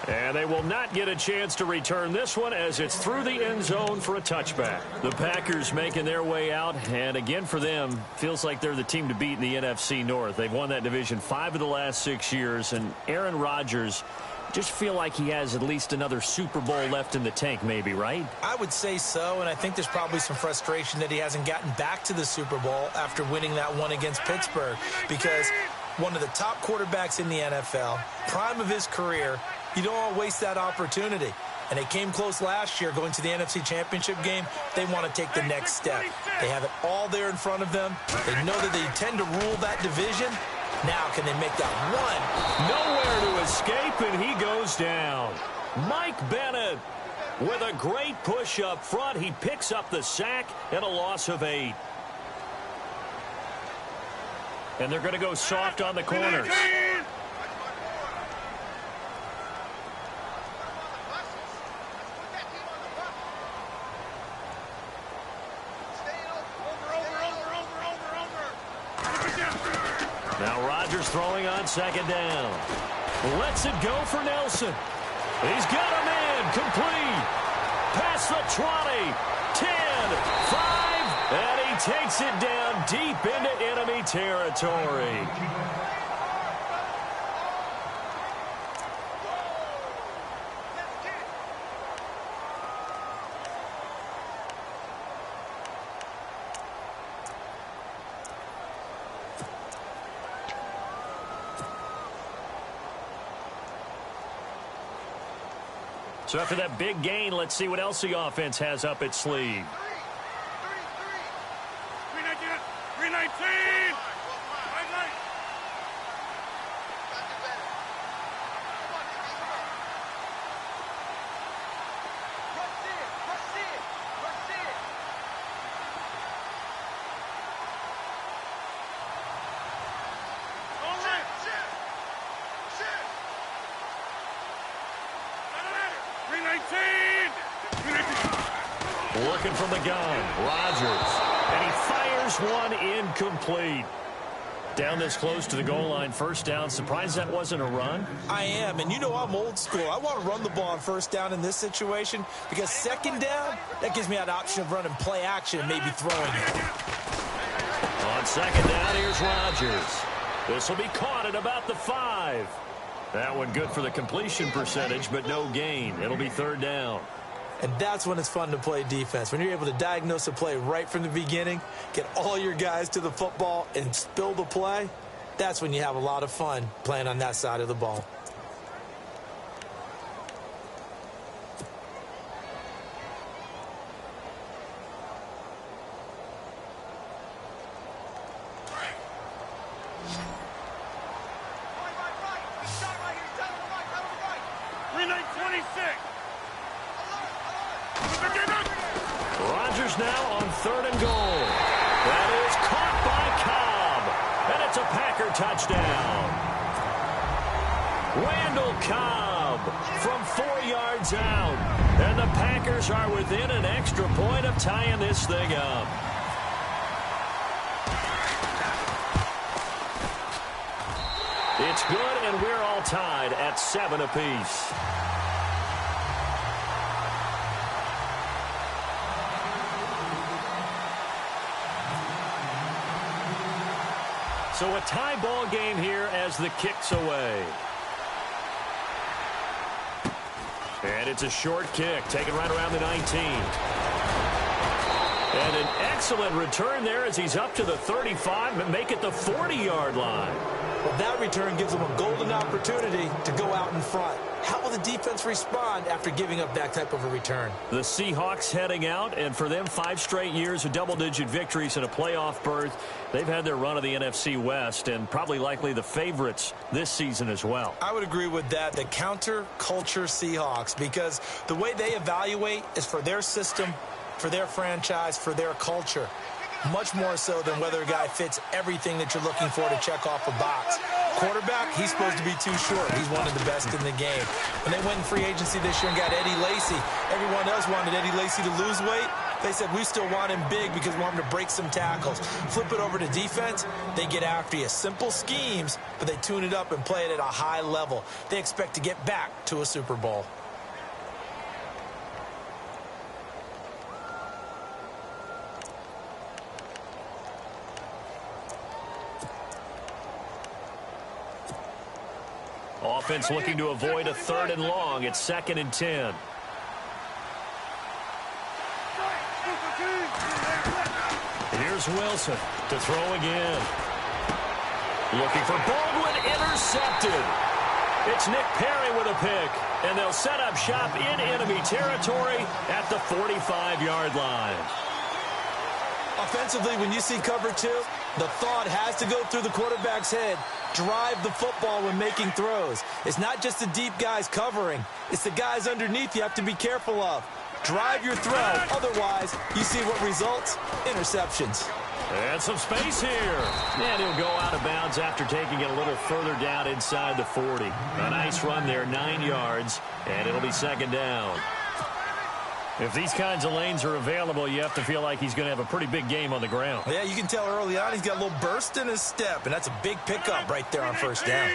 And they will not get a chance to return this one as it's through the end zone for a touchback. The Packers making their way out, and again for them, feels like they're the team to beat in the NFC North. They've won that division 5 of the last 6 years, and Aaron Rodgers just feel like he has at least another Super Bowl left in the tank maybe, right? I would say so, and I think there's probably some frustration that he hasn't gotten back to the Super Bowl after winning that one against Pittsburgh, because one of the top quarterbacks in the NFL, prime of his career, you don't want to waste that opportunity. And they came close last year going to the NFC Championship game. They want to take the next step. They have it all there in front of them. They know that they tend to rule that division. Now can they make that one? Nowhere to escape, and he goes down. Mike Bennett with a great push up front. He picks up the sack and a loss of 8. And they're going to go soft on the corners. Now Rodgers throwing on second down. Lets it go for Nelson. He's got a man complete. Past the 20, 10, 5, and he takes it down deep into enemy territory. So after that big gain, let's see what else the offense has up its sleeve. 319! Working from the gun, Rodgers. And he fires one incomplete. Down this close to the goal line, first down. Surprised that wasn't a run? I am, and you know I'm old school. I want to run the ball on first down in this situation because second down, that gives me that option of running play action and maybe throwing it. On second down, here's Rodgers. This will be caught at about the 5. That one good for the completion percentage, but no gain. It'll be third down. And that's when it's fun to play defense. When you're able to diagnose a play right from the beginning, get all your guys to the football, and spill the play, that's when you have a lot of fun playing on that side of the ball. Rodgers now on third and goal. That is caught by Cobb. And it's a Packer touchdown. Randall Cobb from 4 yards out. And the Packers are within an extra point of tying this thing up. It's good, and we're all tied at 7 apiece. So a tie ball game here as the kick's away. And it's a short kick, taken right around the 19. And an excellent return there as he's up to the 35 and make it the 40-yard line. Well, that return gives them a golden opportunity to go out in front. How will the defense respond after giving up that type of a return? The Seahawks heading out, and for them, 5 straight years of double-digit victories and a playoff berth. They've had their run of the NFC West and likely the favorites this season as well. I would agree with that, the counter-culture Seahawks, because the way they evaluate is for their system, for their franchise, for their culture. Much more so than whether a guy fits everything that you're looking for to check off a box. Quarterback, he's supposed to be too short. He's one of the best in the game. When they went in free agency this year and got Eddie Lacy, everyone else wanted Eddie Lacy to lose weight. They said, we still want him big because we want him to break some tackles. Flip it over to defense, they get after you. Simple schemes, but they tune it up and play it at a high level. They expect to get back to a Super Bowl. Offense looking to avoid a 3rd and long. It's 2nd and 10. Here's Wilson to throw again. Looking for Baldwin, intercepted. It's Nick Perry with a pick, and they'll set up shop in enemy territory at the 45-yard line. Offensively, when you see cover 2, the thought has to go through the quarterback's head. Drive the football when making throws. It's not just the deep guys covering. It's the guys underneath you have to be careful of. Drive your throw. Otherwise, you see what results? Interceptions. And some space here. And he'll go out of bounds after taking it a little further down inside the 40. A nice run there, 9 yards, and it'll be 2nd down. If these kinds of lanes are available, you have to feel like he's going to have a pretty big game on the ground. Yeah, you can tell early on he's got a little burst in his step, and that's a big pickup right there on 1st down.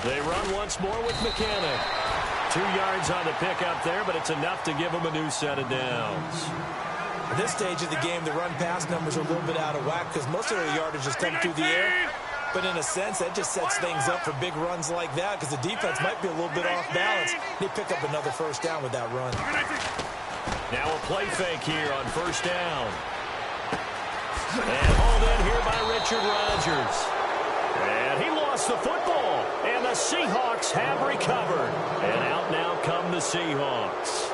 They run once more with McKinnon. 2 yards on the pickup there, but it's enough to give him a new set of downs. At this stage of the game, the run-pass numbers are a little bit out of whack because most of their yardage has come through the air. But in a sense, that just sets things up for big runs like that because the defense might be a little bit off balance. They pick up another 1st down with that run. Now a play fake here on 1st down. And hauled in here by Richard Rodgers. And he lost the football. And the Seahawks have recovered. And out now come the Seahawks.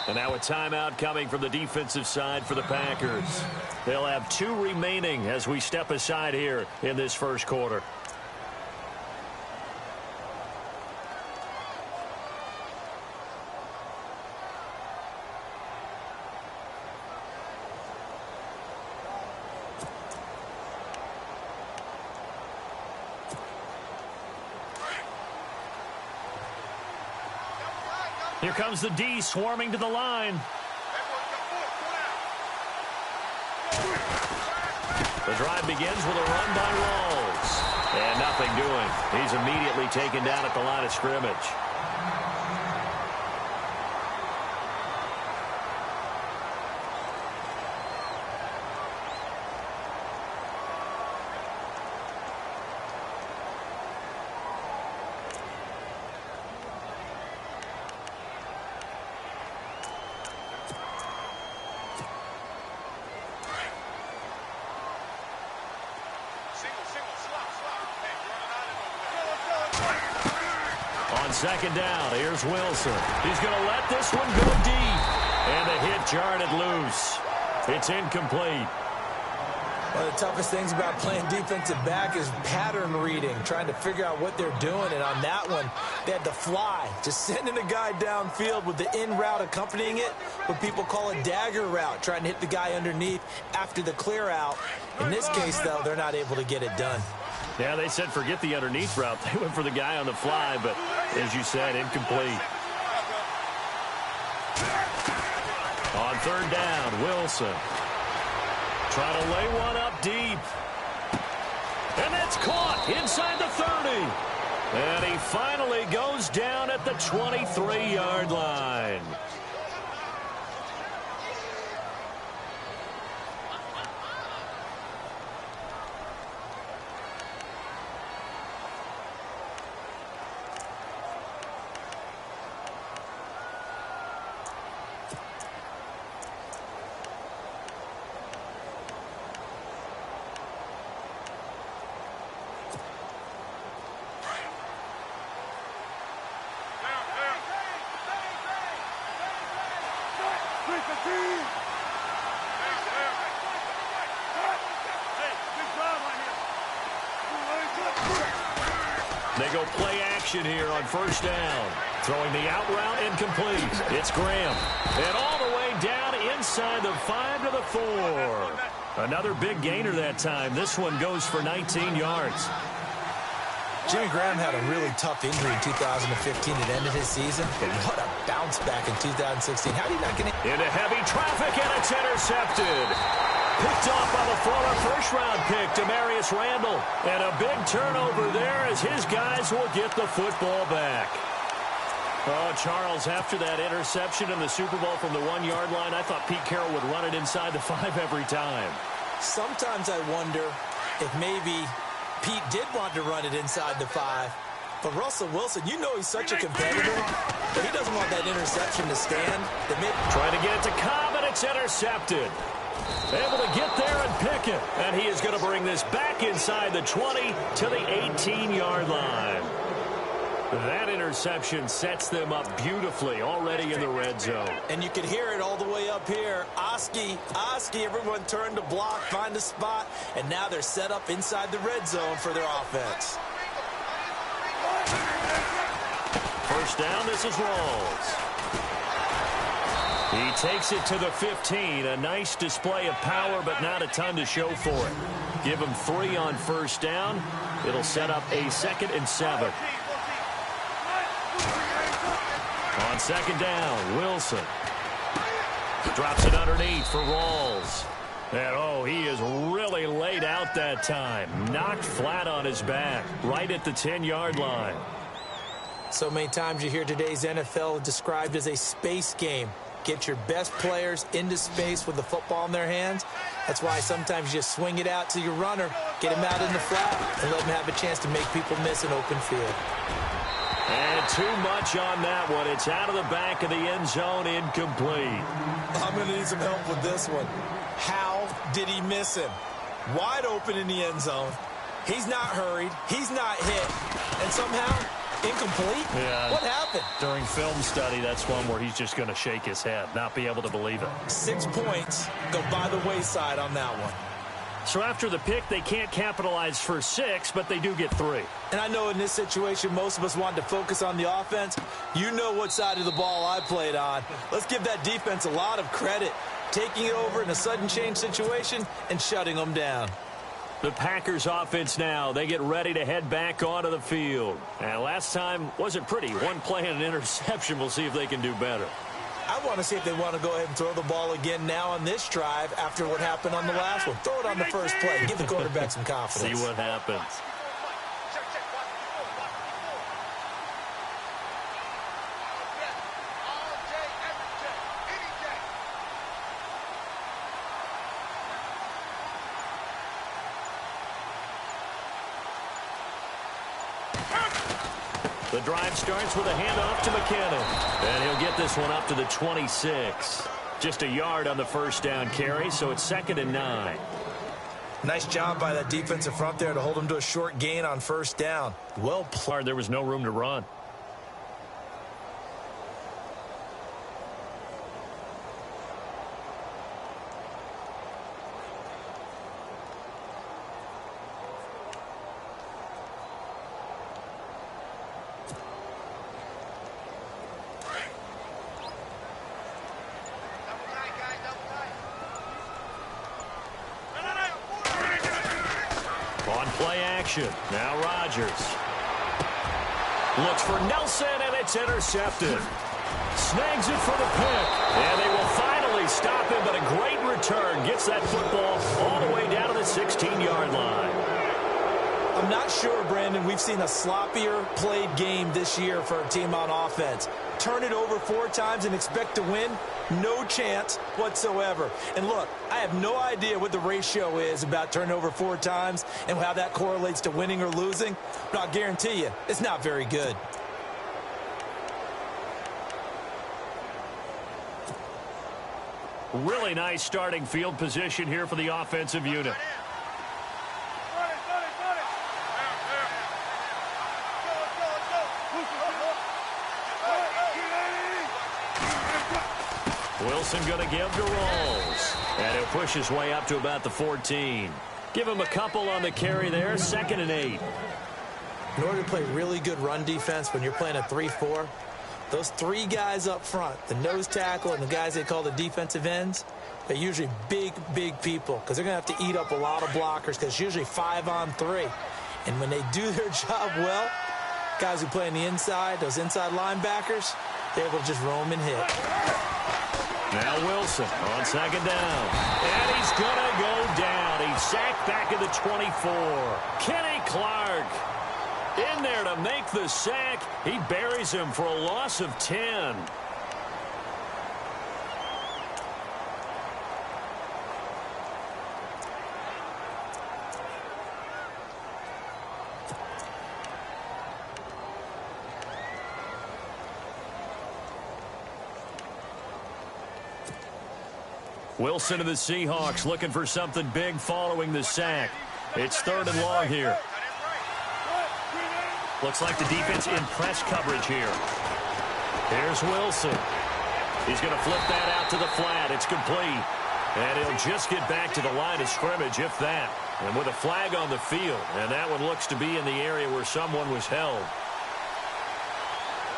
And now a timeout coming from the defensive side for the Packers. They'll have 2 remaining as we step aside here in this 1st quarter. Here comes the D swarming to the line. The drive begins with a run by Rawls. And nothing doing. He's immediately taken down at the line of scrimmage. On 2nd down, here's Wilson. He's going to let this one go deep. And the hit jarred it loose. It's incomplete. One of the toughest things about playing defensive back is pattern reading, trying to figure out what they're doing. And on that one, they had to fly, just sending a guy downfield with the in route accompanying it, what people call a dagger route, trying to hit the guy underneath after the clear out. In this case, though, they're not able to get it done. Yeah, they said forget the underneath route. They went for the guy on the fly, but as you said, incomplete. On 3rd down, Wilson. Trying to lay one up deep. And that's caught inside the 30. And he finally goes down at the 23-yard line. They go play action here on first down. Throwing the out route incomplete. It's Graham. And all the way down inside the 5 to the 4. Another big gainer that time. This one goes for 19 yards. Jimmy Graham had a really tough injury in 2015. It ended his season, but what a bounce back in 2016. How did he not get into heavy traffic, and it's intercepted. Picked off by the former first-round pick, Demarius Randall. And a big turnover there as his guys will get the football back. Oh, Charles, after that interception in the Super Bowl from the 1-yard line, I thought Pete Carroll would run it inside the 5 every time. Sometimes I wonder if maybe Pete did want to run it inside the 5. But Russell Wilson, you know he's such a competitor, but he doesn't want that interception to stand. Trying to get it to Cobb, and it's intercepted. Able to get there and pick it. And he is going to bring this back inside the 20 to the 18-yard line. That interception sets them up beautifully already in the red zone. And you can hear it all the way up here. Oski, everyone turned to block, find a spot, and now they're set up inside the red zone for their offense. First down, this is Rawls. He takes it to the 15. A nice display of power, but not a ton to show for it. Give him 3 on first down. It'll set up a 2nd and 7. On second down, Wilson drops it underneath for Rawls. And, oh, he is really laid out that time. Knocked flat on his back, right at the 10-yard line. So many times you hear today's NFL described as a space game. Get your best players into space with the football in their hands. That's why sometimes you just swing it out to your runner, get him out in the flat, and let him have a chance to make people miss an open field. And too much on that one. It's out of the back of the end zone, incomplete. I'm going to need some help with this one. How did he miss him? Wide open in the end zone. He's not hurried. He's not hit. And somehow, incomplete? Yeah. What happened? During film study, that's one where he's just going to shake his head, not be able to believe it. 6 points go by the wayside on that one. So after the pick, they can't capitalize for 6, but they do get 3. And I know in this situation, most of us wanted to focus on the offense. You know what side of the ball I played on. Let's give that defense a lot of credit. Taking it over in a sudden change situation and shutting them down. The Packers offense now, they get ready to head back onto the field. And last time wasn't pretty. One play and an interception. We'll see if they can do better. I want to see if they want to go ahead and throw the ball again now on this drive after what happened on the last one. Throw it on the first play. Give the quarterback some confidence. See what happens. The drive starts with a handoff to McKinnon. And he'll get this one up to the 26. Just a yard on the first down carry, so it's 2nd and 9. Nice job by that defensive front there to hold him to a short gain on first down. Well played. There was no room to run. Now Rodgers looks for Nelson, and it's intercepted. Snags it for the pick, and they will finally stop him, but a great return gets that football all the way down to the 16-yard line. I'm not sure, Brandon, we've seen a sloppier played game this year for a team on offense. Turn it over 4 times and expect to win? No chance whatsoever. And look, I have no idea what the ratio is about turnover 4 times and how that correlates to winning or losing, but I'll guarantee you it's not very good. Really nice starting field position here for the offensive unit. Wilson going to give to Rawls. And he'll push his way up to about the 14. Give him a couple on the carry there. 2nd and 8. In order to play really good run defense when you're playing a 3-4, those three guys up front, the nose tackle and the guys they call the defensive ends, they're usually big, big people because they're going to have to eat up a lot of blockers because it's usually 5-on-3. And when they do their job well, guys who play on the inside, those inside linebackers, they're able to just roam and hit. Now Wilson on second down. And he's going to go down. He's sacked back at the 24. Kenny Clark in there to make the sack. He buries him for a loss of 10. Wilson of the Seahawks looking for something big following the sack. It's 3rd and long here. Looks like the defense in press coverage here. Here's Wilson. He's going to flip that out to the flat. It's complete. And he'll just get back to the line of scrimmage, if that. And with a flag on the field. And that one looks to be in the area where someone was held.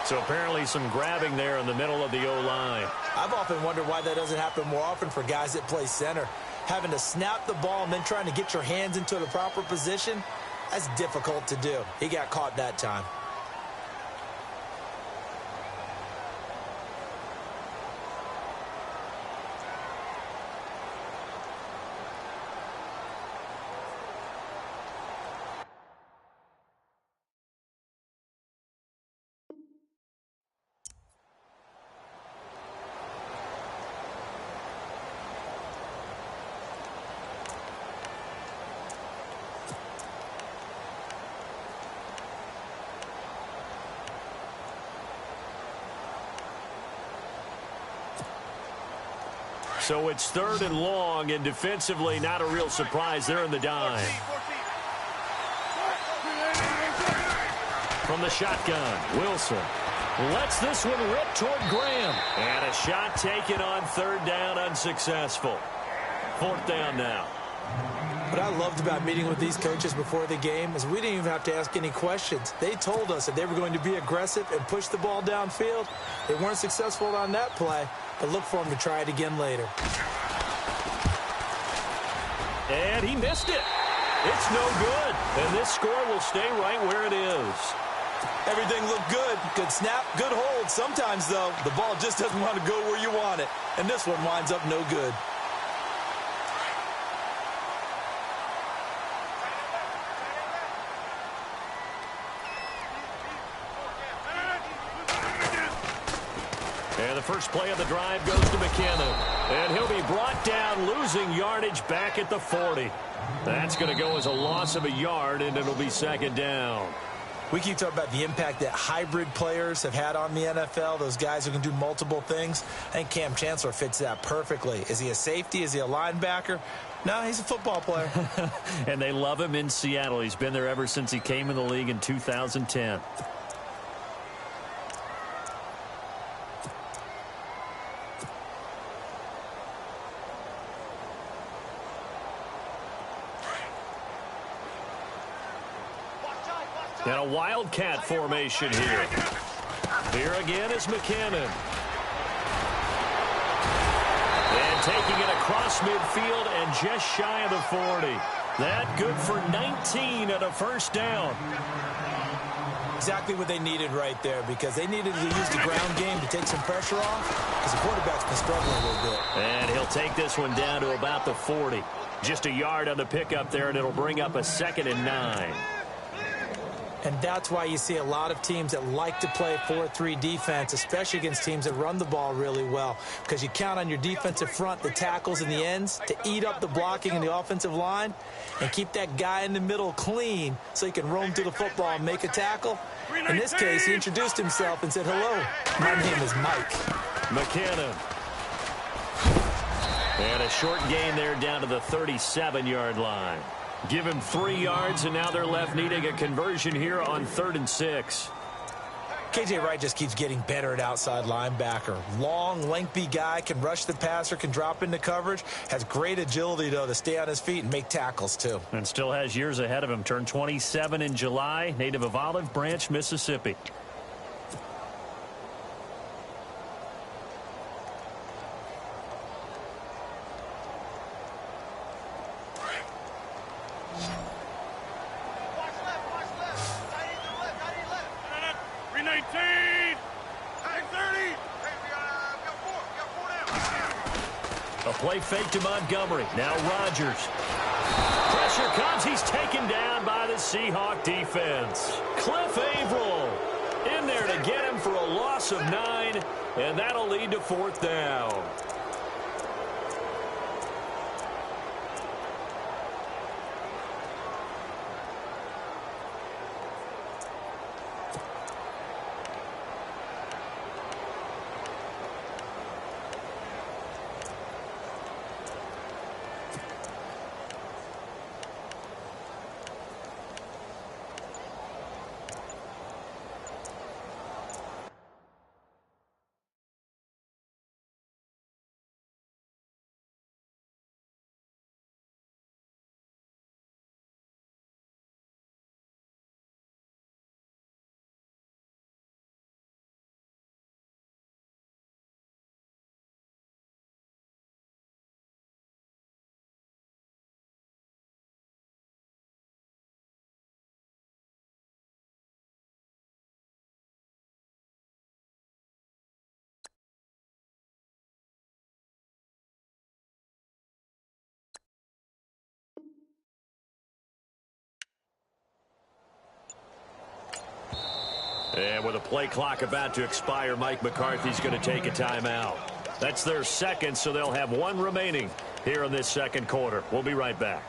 So apparently some grabbing there in the middle of the O-line. I've often wondered why that doesn't happen more often for guys that play center. Having to snap the ball and then trying to get your hands into the proper position, that's difficult to do. He got caught that time. So it's 3rd and long, and defensively not a real surprise. They're in the dime. From the shotgun, Wilson lets this one rip toward Graham. And a shot taken on 3rd down, unsuccessful. 4th down now. What I loved about meeting with these coaches before the game is we didn't even have to ask any questions. They told us that they were going to be aggressive and push the ball downfield. They weren't successful on that play, but look for them to try it again later. And he missed it. It's no good. And this score will stay right where it is. Everything looked good. Good snap, good hold. Sometimes, though, the ball just doesn't want to go where you want it. And this one winds up no good. And the first play of the drive goes to McKinnon. And he'll be brought down, losing yardage back at the 40. That's going to go as a loss of a yard, and it'll be 2nd down. We keep talking about the impact that hybrid players have had on the NFL, those guys who can do multiple things. I think Cam Chancellor fits that perfectly. Is he a safety? Is he a linebacker? No, he's a football player. And they love him in Seattle. He's been there ever since he came in the league in 2010. And a wildcat formation here. Here again is McKinnon. And taking it across midfield and just shy of the 40. That good for 19 and a 1st down. Exactly what they needed right there, because they needed to use the ground game to take some pressure off, because the quarterback's been struggling a little bit. And he'll take this one down to about the 40. Just a yard on the pickup there, and it'll bring up a 2nd and 9. And that's why you see a lot of teams that like to play 4-3 defense, especially against teams that run the ball really well, because you count on your defensive front, the tackles and the ends, to eat up the blocking in the offensive line and keep that guy in the middle clean so he can roam to the football and make a tackle. In this case, he introduced himself and said, "Hello, my name is Mike." McKinnon. And a short gain there down to the 37-yard line. Give him 3 yards, and now they're left needing a conversion here on 3rd and 6. KJ Wright just keeps getting better at outside linebacker. Long, lengthy guy, can rush the passer, can drop into coverage, has great agility, though, to stay on his feet and make tackles, too. And still has years ahead of him. Turned 27 in July, native of Olive Branch, Mississippi. A play fake to Montgomery. Now Rodgers. Pressure comes. He's taken down by the Seahawk defense. Cliff Averill in there to get him for a loss of 9, and that'll lead to 4th down. And with a play clock about to expire, Mike McCarthy's going to take a timeout. That's their second, so they'll have 1 remaining here in this second quarter. We'll be right back.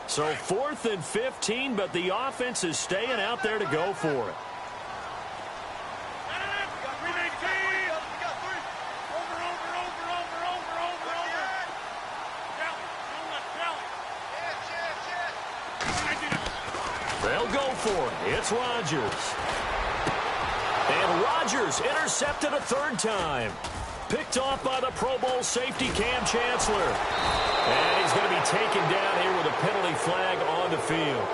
So 4th and 15, but the offense is staying out there to go for it. They'll go for it. It's Rodgers. And Rodgers intercepted a 3rd time. Picked off by the Pro Bowl safety Cam Chancellor. And he's going to be taken down here with a penalty flag on the field.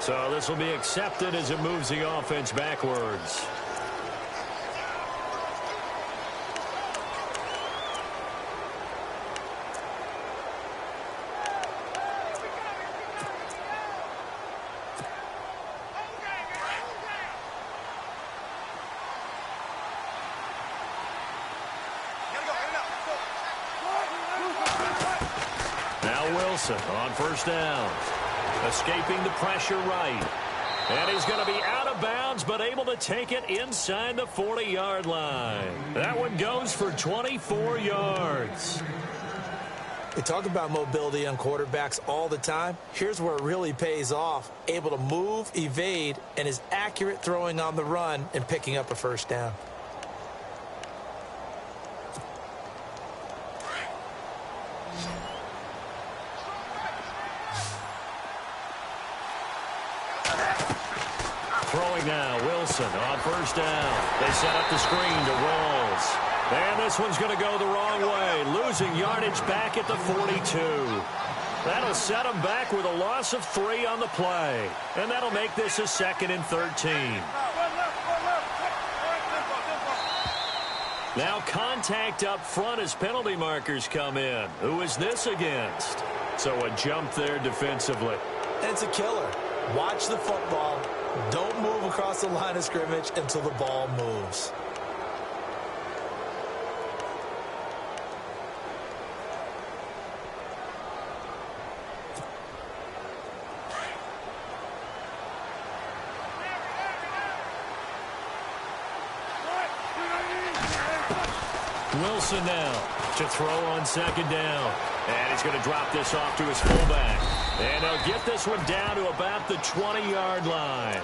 So this will be accepted as it moves the offense backwards. On 1st down. Escaping the pressure right. And he's going to be out of bounds, but able to take it inside the 40-yard line. That one goes for 24 yards. We talk about mobility on quarterbacks all the time. Here's where it really pays off. Able to move, evade, and is accurate throwing on the run and picking up a 1st down. Throwing now, Wilson on 1st down. They set up the screen to Rawls. And this one's going to go the wrong way, losing yardage back at the 42. That'll set them back with a loss of 3 on the play. And that'll make this a 2nd and 13. Now contact up front as penalty markers come in. Who is this against? So a jump there defensively. And it's a killer. Watch the football. Don't move across the line of scrimmage until the ball moves. Wilson now to throw on second down. And he's going to drop this off to his fullback. And they'll get this one down to about the 20-yard line.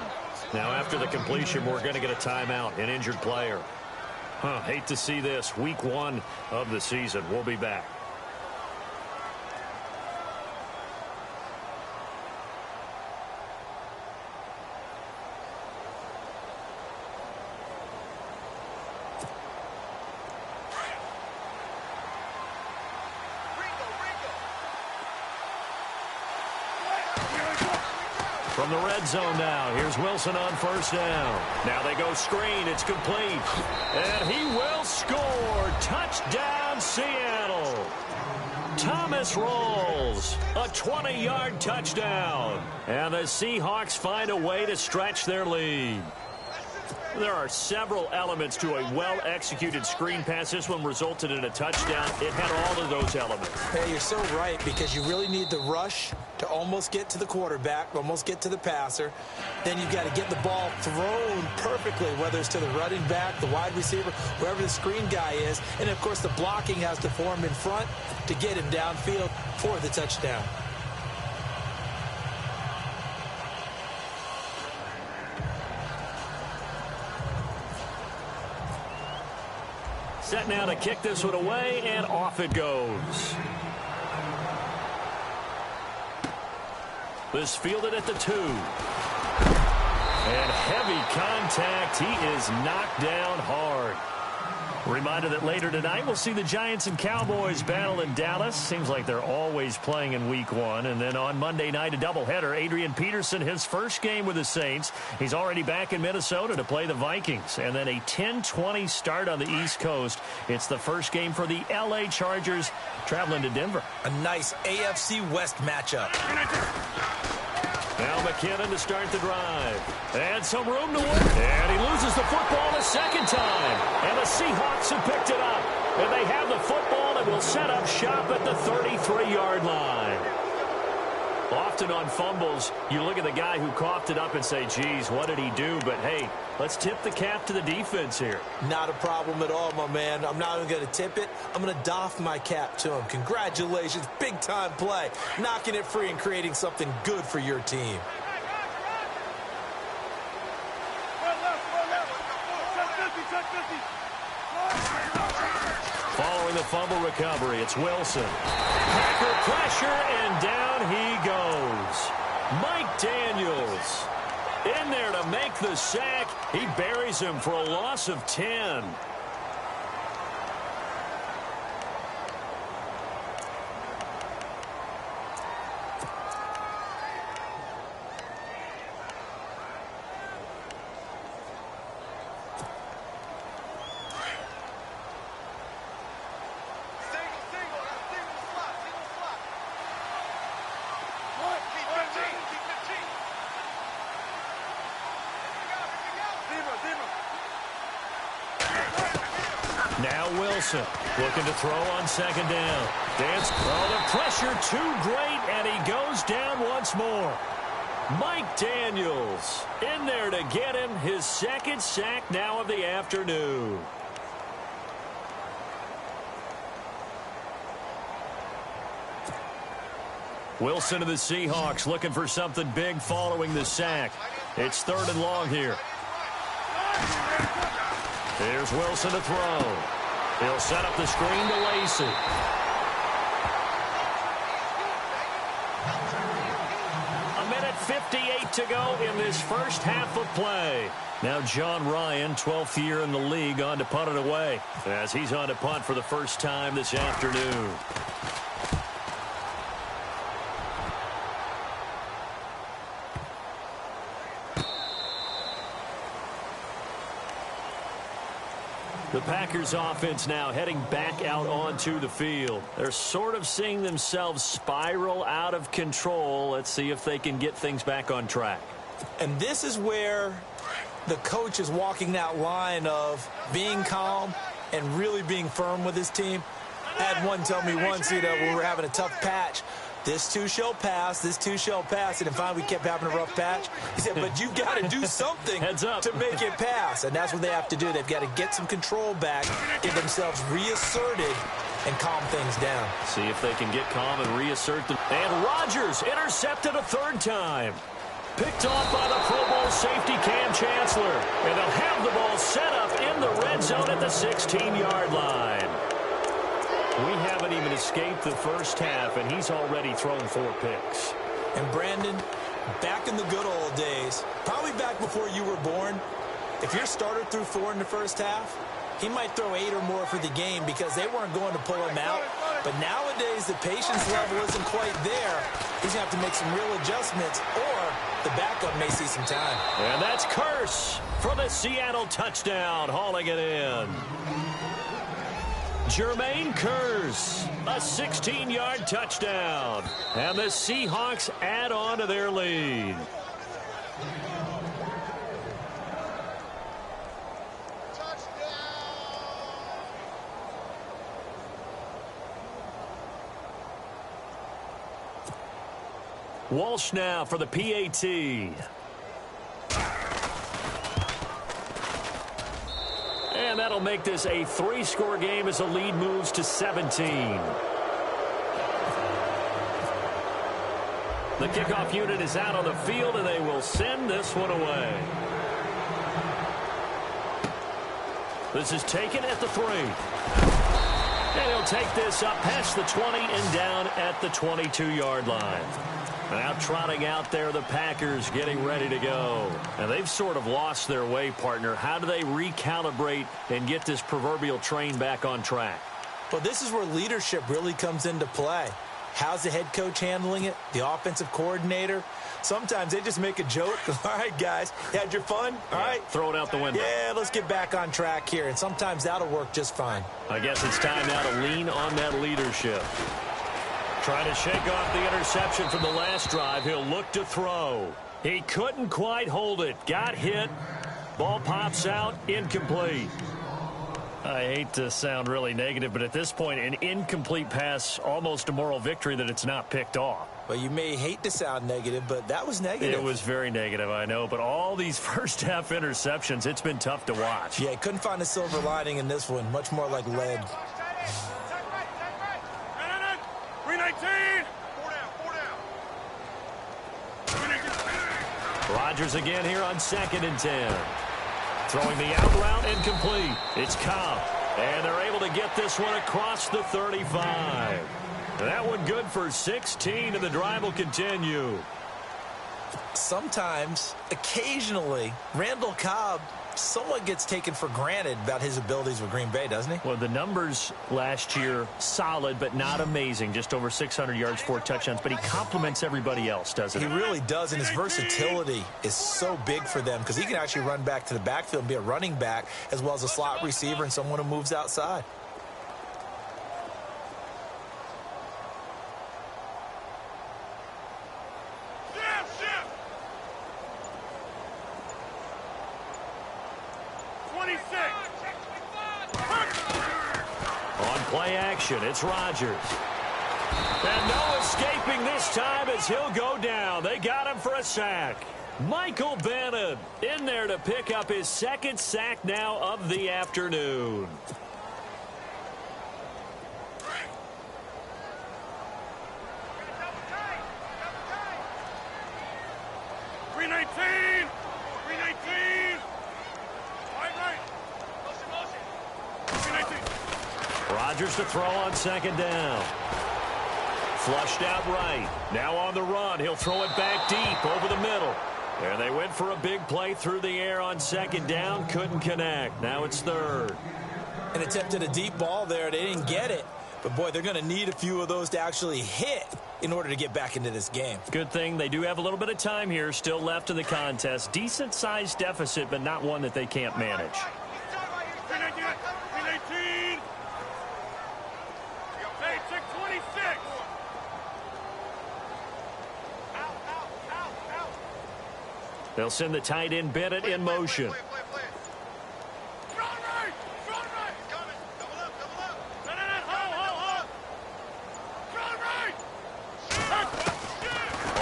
Now, after the completion, we're going to get a timeout, an injured player. Hate to see this. Week 1 of the season. We'll be back. From the red zone now, here's Wilson on first down. Now they go screen, it's complete. And he will score. Touchdown, Seattle. Thomas rolls. A 20-yard touchdown. And the Seahawks find a way to stretch their lead. There are several elements to a well-executed screen pass. This one resulted in a touchdown. It had all of those elements. Hey, you're so right, because you really need the rush to almost get to the quarterback, almost get to the passer. Then you've got to get the ball thrown perfectly, whether it's to the running back, the wide receiver, wherever the screen guy is. And, of course, the blocking has to form in front to get him downfield for the touchdown. Set now to kick this one away, and off it goes. This fielded at the 2. And heavy contact. He is knocked down hard. Reminder that later tonight we'll see the Giants and Cowboys battle in Dallas. Seems like they're always playing in week 1. And then on Monday night, a doubleheader. Adrian Peterson, his first game with the Saints. He's already back in Minnesota to play the Vikings. And then a 10-20 start on the East Coast. It's the first game for the L.A. Chargers traveling to Denver. A nice AFC West matchup. Now McKinnon to start the drive. And some room to work. And he loses the football a second time. And the Seahawks have picked it up. And they have the football and will set up shop at the 33-yard line. Often on fumbles, you look at the guy who coughed it up and say, geez, what did he do? But, hey, let's tip the cap to the defense here. Not a problem at all, my man. I'm not even going to tip it. I'm going to doff my cap to him. Congratulations. Big-time play. Knocking it free and creating something good for your team. Following the fumble recovery, it's Wilson. Packer pressure, and down he goes. Mike Daniels in there to make the sack. He buries him for a loss of 10. Now Wilson looking to throw on second down. The pressure too great, and he goes down once more. Mike Daniels in there to get him his second sack now of the afternoon. Wilson to the Seahawks looking for something big following the sack. It's 3rd and long here. Here's Wilson to throw. He'll set up the screen to Lacey. A minute 58 to go in this first half of play. Now John Ryan, 12th year in the league, on to punt it away as he's on to punt for the first time this afternoon. The Packers offense now heading back out onto the field. They're sort of seeing themselves spiral out of control. Let's see if they can get things back on track. And this is where the coach is walking that line of being calm and really being firm with his team. I had one tell me once, when we were having a tough patch, This too shall pass. This too shall pass. And finally, we kept having a rough patch. He said, but you got to do something to make it pass. And that's what they have to do. They've got to get some control back, get themselves reasserted, and calm things down. See if they can get calm and reassert them. And Rodgers intercepted a third time. Picked off by the Pro Bowl safety Cam Chancellor. And they'll have the ball set up in the red zone at the 16-yard line. We haven't even escaped the first half, and he's already thrown 4 picks. And Brandon, back in the good old days, probably back before you were born, if your starter threw 4 in the first half, he might throw 8 or more for the game because they weren't going to pull him out. But nowadays, the patience level isn't quite there. He's going to have to make some real adjustments, or the backup may see some time. And that's Curse for the Seattle touchdown, hauling it in. Jermaine Curse, a 16-yard touchdown. And the Seahawks add on to their lead. Walsh now for the PAT. And that'll make this a 3-score game as the lead moves to 17. The kickoff unit is out on the field, and they will send this one away. This is taken at the 3. And he'll take this up past the 20 and down at the 22-yard line. Now trotting out there, the Packers getting ready to go. And they've sort of lost their way, partner. How do they recalibrate and get this proverbial train back on track? Well, this is where leadership really comes into play. How's the head coach handling it? The offensive coordinator? Sometimes they just make a joke. All right, guys, you had your fun? All right. Throw it out the window. Yeah, let's get back on track here. And sometimes that'll work just fine. I guess it's time now to lean on that leadership. Trying to shake off the interception from the last drive. He'll look to throw. He couldn't quite hold it. Got hit. Ball pops out. Incomplete. I hate to sound really negative, but at this point, an incomplete pass, almost a moral victory that it's not picked off. Well, you may hate to sound negative, but that was negative. It was very negative, I know. But all these first-half interceptions, it's been tough to watch. Yeah, couldn't find a silver lining in this one. Much more like lead. 319. Rodgers again here on 2nd and 10. Throwing the out route, incomplete. It's Cobb. And they're able to get this one across the 35. That one good for 16, and the drive will continue. Sometimes, occasionally, Randall Cobb somewhat gets taken for granted about his abilities with Green Bay, doesn't he? Well, the numbers last year, solid but not amazing. Just over 600 yards, 4 touchdowns. But he complements everybody else, doesn't he? He really does, and his versatility is so big for them because he can actually run back to the backfield and be a running back as well as a slot receiver and someone who moves outside. On play action, it's Rodgers. And no escaping this time as he'll go down. They got him for a sack. Michael Bennett in there to pick up his 2nd sack now of the afternoon. Rodgers to throw on 2nd down. Flushed out right. Now on the run. He'll throw it back deep over the middle. And they went for a big play through the air on 2nd down. Couldn't connect. Now it's 3rd. And attempted a deep ball there. They didn't get it. But, boy, they're going to need a few of those to actually hit in order to get back into this game. Good thing they do have a little bit of time here still left in the contest. Decent-sized deficit, but not one that they can't manage. They'll send the tight end Bennett in motion.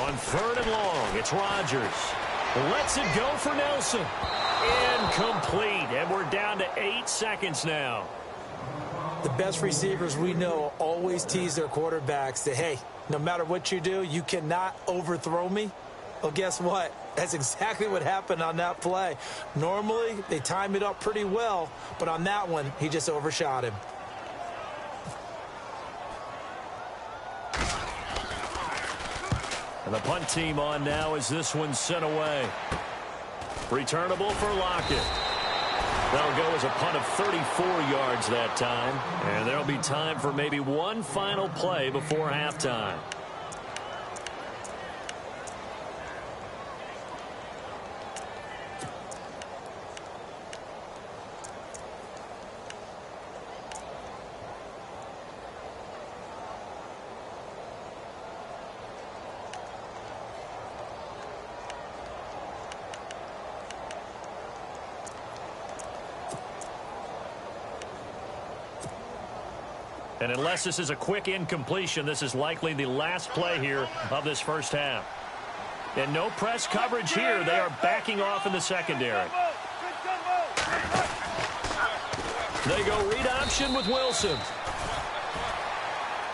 On 3rd and long, it's Rodgers. Lets it go for Nelson. Incomplete, and we're down to 8 seconds now. The best receivers we know always tease their quarterbacks that, hey, no matter what you do, you cannot overthrow me. Well, guess what? That's exactly what happened on that play. Normally, they time it up pretty well, but on that one, he just overshot him. And the punt team on now as this one's sent away. Returnable for Lockett. That'll go as a punt of 34 yards that time. And there'll be time for maybe one final play before halftime. And unless this is a quick incompletion, this is likely the last play here of this first half. And no press coverage here. They are backing off in the secondary. They go read option with Wilson.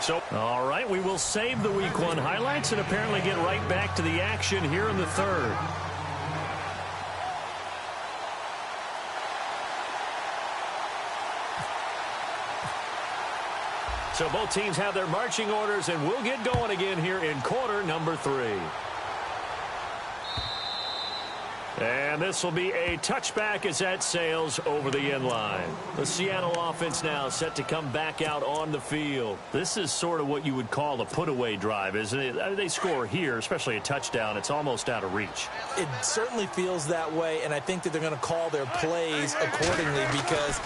So, all right, we will save the Week 1 highlights and apparently get right back to the action here in the third. So both teams have their marching orders, and we'll get going again here in quarter number 3. And this will be a touchback as that sails over the end line. The Seattle offense now set to come back out on the field. This is sort of what you would call a put-away drive, isn't it? They score here, especially a touchdown. It's almost out of reach. It certainly feels that way, and I think that they're going to call their plays accordingly because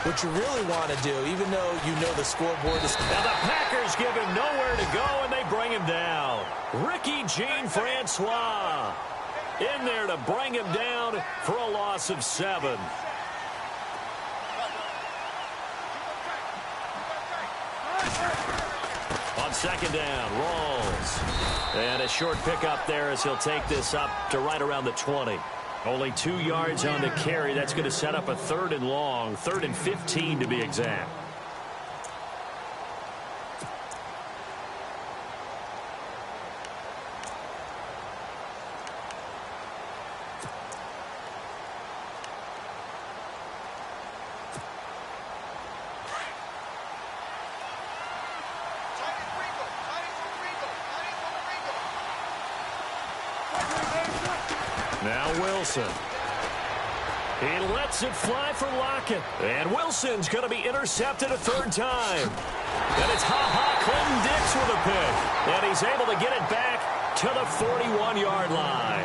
what you really want to do, even though you know the scoreboard is... Now the Packers give him nowhere to go, and they bring him down. Ricky Jean-Francois in there to bring him down for a loss of 7. On 2nd down, Rawls. And a short pickup there as he'll take this up to right around the 20. Only 2 yards on the carry. That's going to set up a 3rd and long, 3rd and 15 to be exact. Now Wilson. He lets it fly for Lockett. And Wilson's going to be intercepted a 3rd time. And it's Clinton Dix with a pick. And he's able to get it back to the 41-yard line.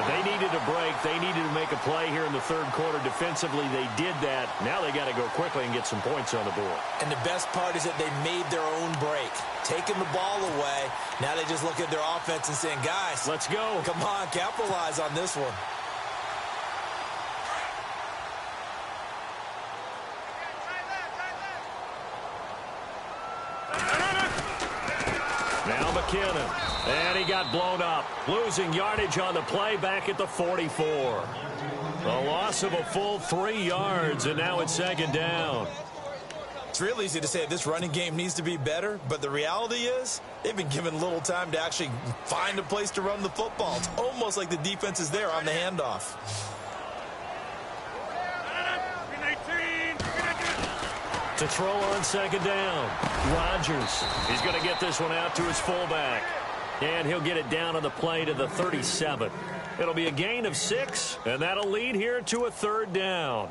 They needed a break. They needed to make a play here in the 3rd quarter. Defensively, they did that. Now they got to go quickly and get some points on the board. And the best part is that they made their own break. Taking the ball away. Now they just look at their offense and saying, guys, let's go. Come on, capitalize on this one. Now McKinnon. And he got blown up. Losing yardage on the play back at the 44. A loss of a full 3 yards, and now it's 2nd down. It's real easy to say this running game needs to be better, but the reality is they've been given little time to actually find a place to run the football. It's almost like the defense is there on the handoff. To throw on 2nd down. Rodgers. He's going to get this one out to his fullback. And he'll get it down on the play to the 37. It'll be a gain of 6, and that'll lead here to a 3rd down.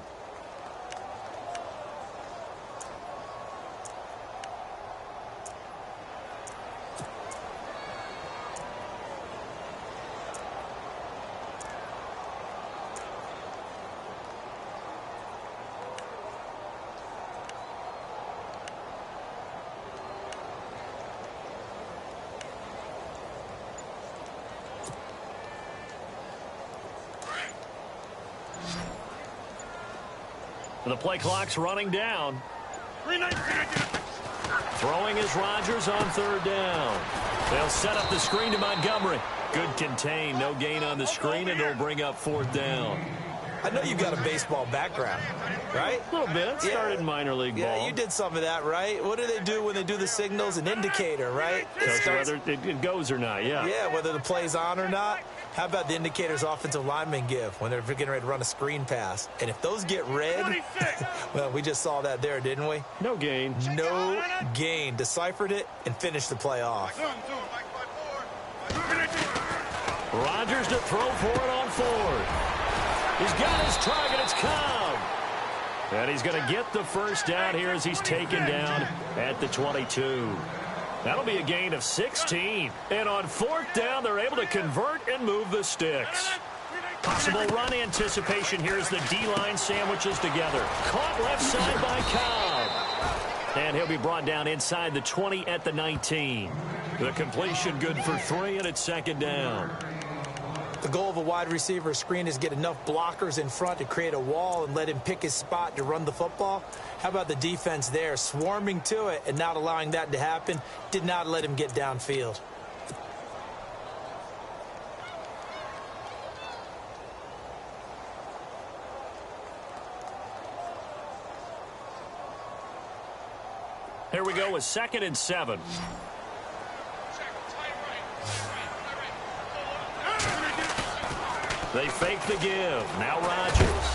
The play clock's running down. Throwing is Rodgers on third down. They'll set up the screen to Montgomery. Good contain, no gain on the screen, and they'll bring up fourth down. I know you've got a baseball background, right? A little bit. Started in minor league ball. Yeah, you did some of that, right? What do they do when they do the signals? An indicator, right? Tells you whether it goes or not, yeah. Yeah, whether the play's on or not. How about the indicators offensive linemen give when they're getting ready to run a screen pass? And if those get red, well, we just saw that there, didn't we? No gain. No gain. Deciphered it and finished the play off. Rodgers to throw for it on fourth. He's got his target. It's Cobb. And he's going to get the first down here as he's taken down at the 22. That'll be a gain of 16. And on fourth down, they're able to convert and move the sticks. Possible run anticipation here as the D-line sandwiches together. Caught left side by Cobb. And he'll be brought down inside the 20 at the 19. The completion good for 3, and it's second down. The goal of a wide receiver screen is get enough blockers in front to create a wall and let him pick his spot to run the football. How about the defense there, swarming to it and not allowing that to happen? Did not let him get downfield. Here we go with 2nd and 7. They fake the give. Now Rodgers.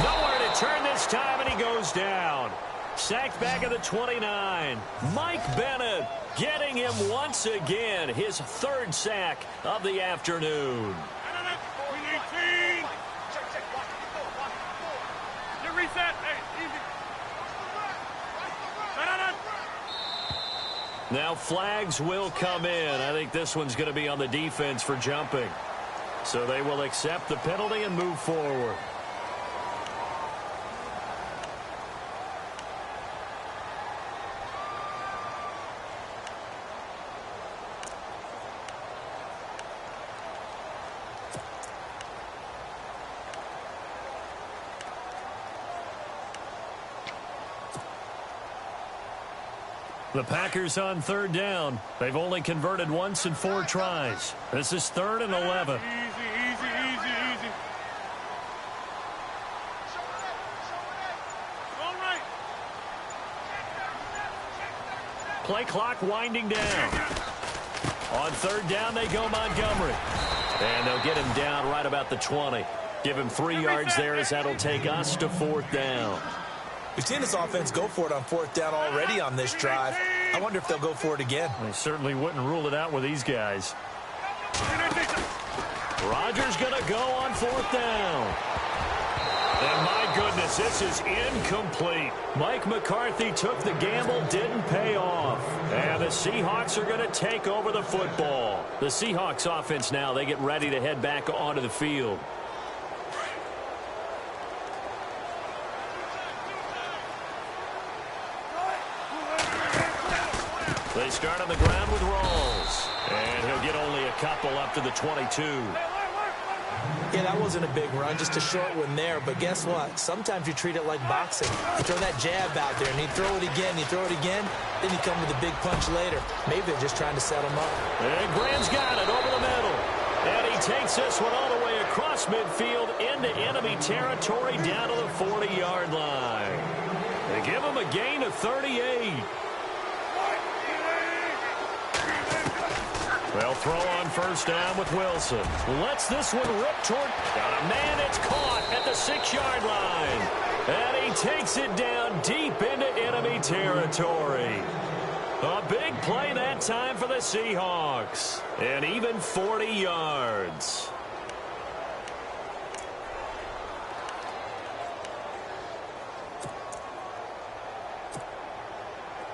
Nowhere to turn this time, and he goes down. Sacked back at the 29. Mike Bennett getting him once again. His 3rd sack of the afternoon. Now flags will come in. I think this one's going to be on the defense for jumping. So they will accept the penalty and move forward. The Packers on third down. They've only converted once in 4 tries. This is 3rd and 11. Easy. Play clock winding down. On third down, they go Montgomery. And they'll get him down right about the 20. Give him 3 yards there as that'll take us to 4th down. We've seen this offense go for it on 4th down already on this drive. I wonder if they'll go for it again. They certainly wouldn't rule it out with these guys. Rodgers going to go on 4th down. And my goodness, this is incomplete. Mike McCarthy took the gamble, didn't pay off. And the Seahawks are going to take over the football. The Seahawks offense now, they get ready to head back onto the field. They start on the ground with Rawls. And he'll get only a couple up to the 22. Yeah, that wasn't a big run, just a short one there. But guess what? Sometimes you treat it like boxing. You throw that jab out there, and you throw it again, then you come with a big punch later. Maybe they're just trying to set him up. And Graham's got it over the middle. And he takes this one all the way across midfield into enemy territory down to the 40-yard line. They give him a gain of 38. They'll throw on first down with Wilson. Lets this one rip toward. Got a man. It's caught at the 6-yard line. And he takes it down deep into enemy territory. A big play that time for the Seahawks. And even 40 yards.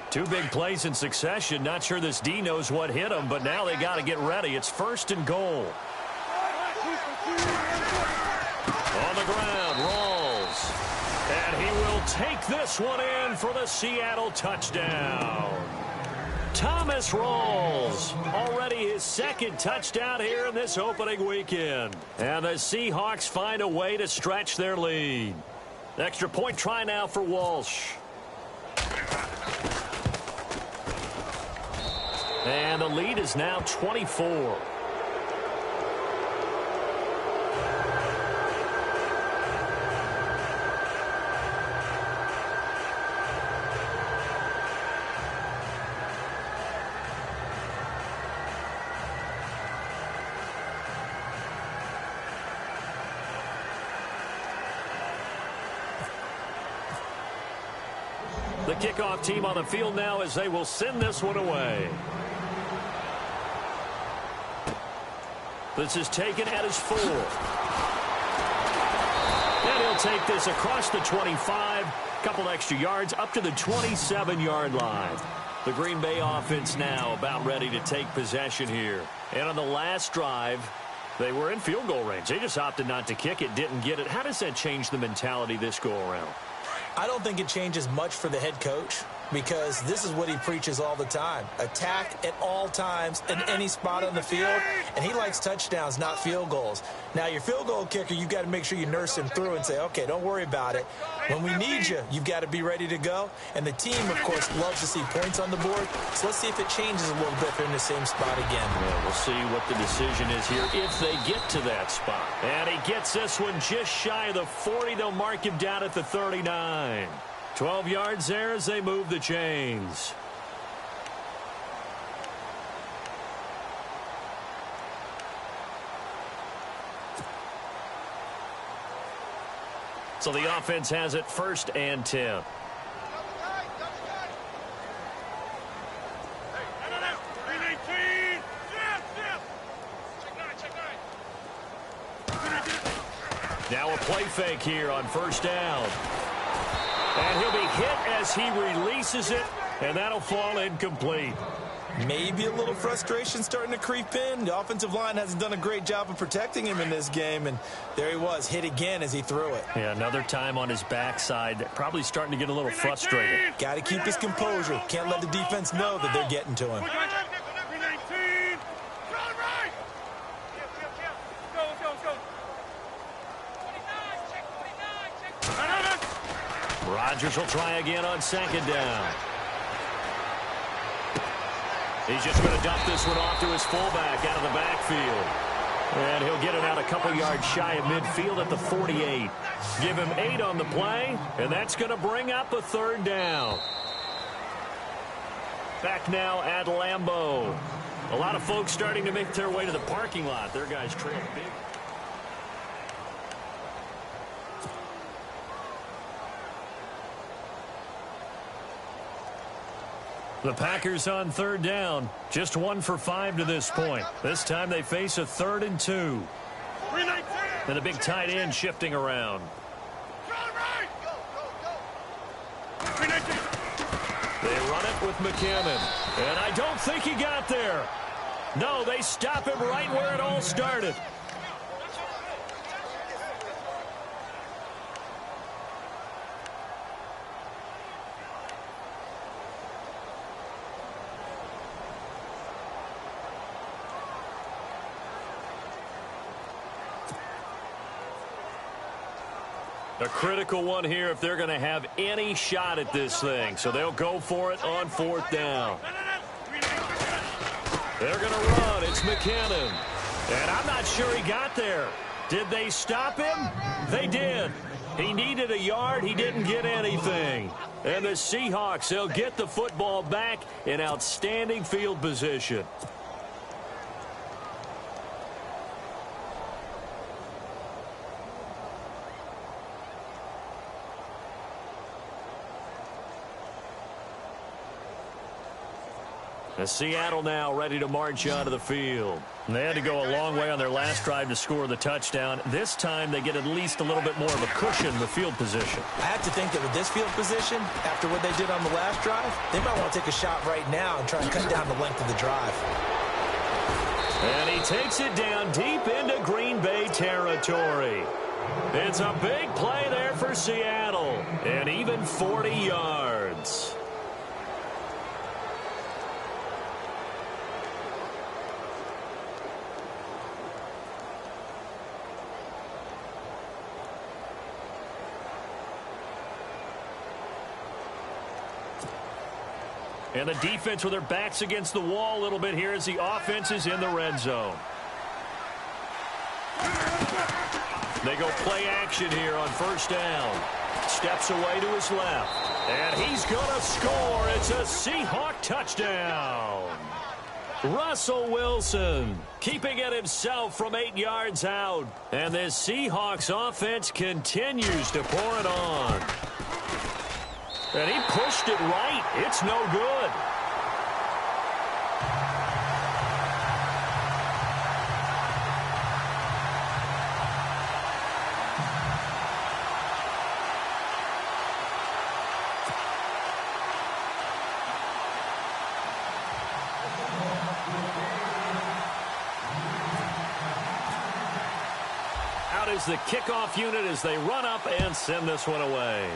Two big plays in succession. Not sure this D knows what hit him, but now they got to get ready. It's 1st and goal. On the ground, Rawls. And he will take this one in for the Seattle touchdown. Thomas Rawls, already his 2nd touchdown here in this opening weekend. And the Seahawks find a way to stretch their lead. Extra point try now for Walsh. And the lead is now 24. The kickoff team on the field now as they will send this one away. This is taken at his 4. And he'll take this across the 25. Couple extra yards up to the 27-yard line. The Green Bay offense now about ready to take possession here. And on the last drive, they were in field goal range. They just opted not to kick it, didn't get it. How does that change the mentality this go-around? I don't think it changes much for the head coach because this is what he preaches all the time. Attack at all times in any spot on the field, and he likes touchdowns, not field goals. Now, your field goal kicker, you've got to make sure you nurse him through and say, okay, don't worry about it. When we need you, you've got to be ready to go. And the team, of course, loves to see points on the board. So let's see if it changes a little bit if they're in the same spot again. Yeah, we'll see what the decision is here if they get to that spot. And he gets this one just shy of the 40. They'll mark him down at the 39. 12 yards there as they move the chains. So the offense has it 1st and 10. Now a play fake here on 1st down. And he'll be hit as he releases it, and that'll fall incomplete. Maybe a little frustration starting to creep in. The offensive line hasn't done a great job of protecting him in this game, and there he was, hit again as he threw it. Yeah, another time on his backside, probably starting to get a little frustrated. Got to keep his composure. Can't let the defense know that they're getting to him. Rodgers will try again on 2nd down. He's just going to dump this one off to his fullback out of the backfield. And he'll get it out a couple yards shy of midfield at the 48. Give him 8 on the play, and that's going to bring up a 3rd down. Back now at Lambeau. A lot of folks starting to make their way to the parking lot. Their guys trail big. The Packers on 3rd down. Just 1 for 5 to this point. This time they face a 3rd and 2. And a big tight end shifting around. They run it with McKinnon. And I don't think he got there. No, they stop him right where it all started. A critical one here if they're going to have any shot at this thing. So they'll go for it on 4th down. They're going to run. It's McKinnon. And I'm not sure he got there. Did they stop him? They did. He needed a yard. He didn't get anything. And the Seahawks, they'll get the football back in outstanding field position. Seattle now ready to march onto the field. And they had to go a long way on their last drive to score the touchdown. This time they get at least a little bit more of a cushion with field position. I have to think that with this field position, after what they did on the last drive, they might want to take a shot right now and try and cut down the length of the drive. And he takes it down deep into Green Bay territory. It's a big play there for Seattle. And even 40 yards. And the defense with their backs against the wall a little bit here as the offense is in the red zone. They go play action here on first down. Steps away to his left. And he's going to score. It's a Seahawk touchdown. Russell Wilson keeping it himself from 8 yards out. And this Seahawks offense continues to pour it on. And he pushed it right. It's no good. Out is the kickoff unit as they run up and send this one away.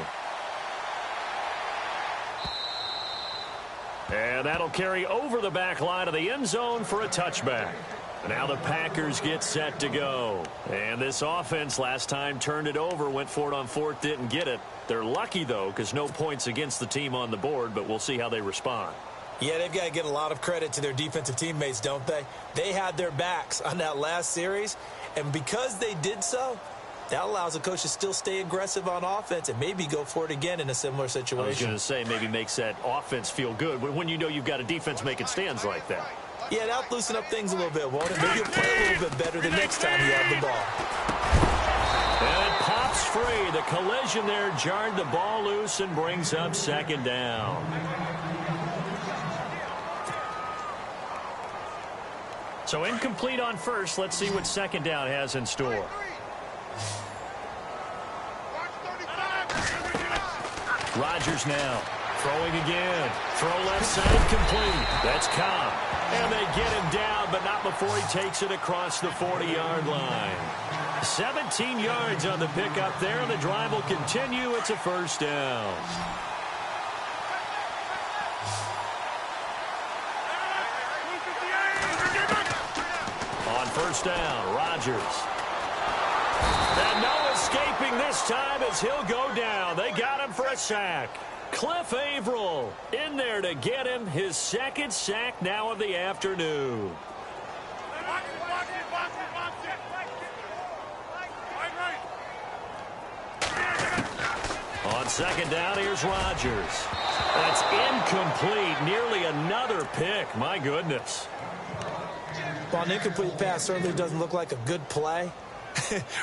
And that'll carry over the back line of the end zone for a touchback. Now the Packers get set to go. And this offense last time turned it over, went for it on fourth, didn't get it. They're lucky, though, because no points against the team on the board, but we'll see how they respond. Yeah, they've got to get a lot of credit to their defensive teammates, don't they? They had their backs on that last series, and because they did so, that allows the coach to still stay aggressive on offense and maybe go for it again in a similar situation. I was going to say maybe makes that offense feel good when you know you've got a defense making stands like that. Yeah, that'll loosen up things a little bit, won't it? Maybe you'll play a little bit better the next time you have the ball. And it pops free. The collision there jarred the ball loose and brings up second down. So incomplete on first. Let's see what second down has in store. Rodgers now throwing again. Throw left side complete. That's Cobb. And they get him down, but not before he takes it across the 40-yard line. 17 yards on the pickup there, and the drive will continue. It's a first down. On first down, Rodgers. And no escaping this time as he'll go down. They got him for a sack. Cliff Averill in there to get him his second sack now of the afternoon. On second down, here's Rodgers. That's incomplete. Nearly another pick. My goodness. Well, an incomplete pass certainly doesn't look like a good play.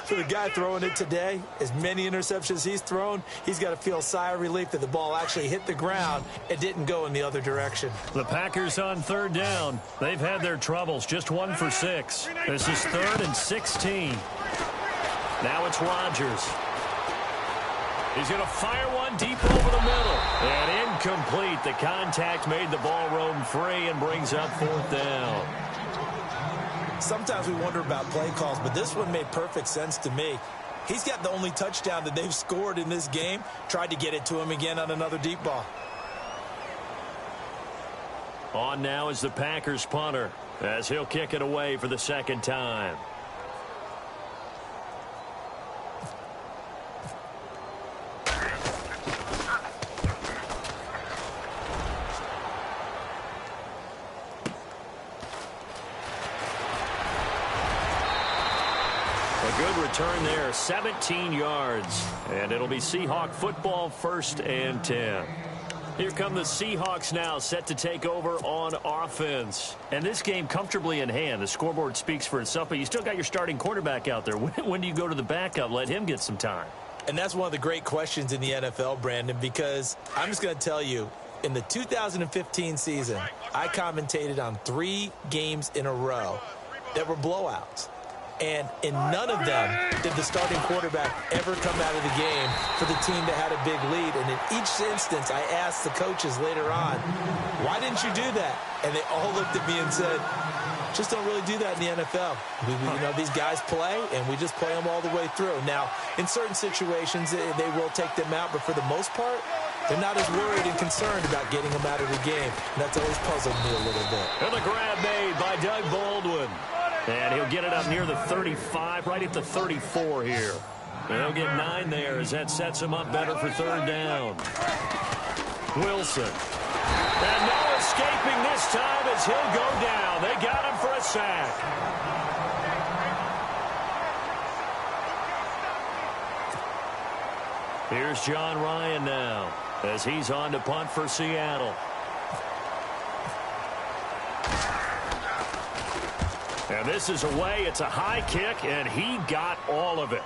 For the guy throwing it today, as many interceptions he's thrown, he's got to feel a sigh of relief that the ball actually hit the ground and didn't go in the other direction. The Packers on third down. They've had their troubles. Just 1 for 6. This is 3rd and 16. Now it's Rodgers. He's going to fire one deep over the middle. And incomplete. The contact made the ball roam free and brings up 4th down. Sometimes we wonder about play calls, but this one made perfect sense to me. He's got the only touchdown that they've scored in this game. Tried to get it to him again on another deep ball. On now is the Packers punter as he'll kick it away for the second time. Good return there, 17 yards. And it'll be Seahawk football, 1st and 10. Here come the Seahawks now, set to take over on offense. And this game comfortably in hand. The scoreboard speaks for itself, but you still got your starting quarterback out there. When do you go to the backup? Let him get some time. And that's one of the great questions in the NFL, Brandon, because I'm just going to tell you, in the 2015 season, I commentated on 3 games in a row that were blowouts. And in none of them did the starting quarterback ever come out of the game for the team that had a big lead. And in each instance, I asked the coaches later on, why didn't you do that? And they all looked at me and said, just don't really do that in the NFL. You know, these guys play, and we just play them all the way through. Now, in certain situations, they will take them out, but for the most part, they're not as worried and concerned about getting them out of the game. And that's always puzzled me a little bit. And the grab made by Doug Baldwin. And he'll get it up near the 35, right at the 34 here. And he'll get 9 there as that sets him up better for 3rd down. Wilson. And no escaping this time as he'll go down. They got him for a sack. Here's John Ryan now as he's on to punt for Seattle. And this is away. It's a high kick, and he got all of it.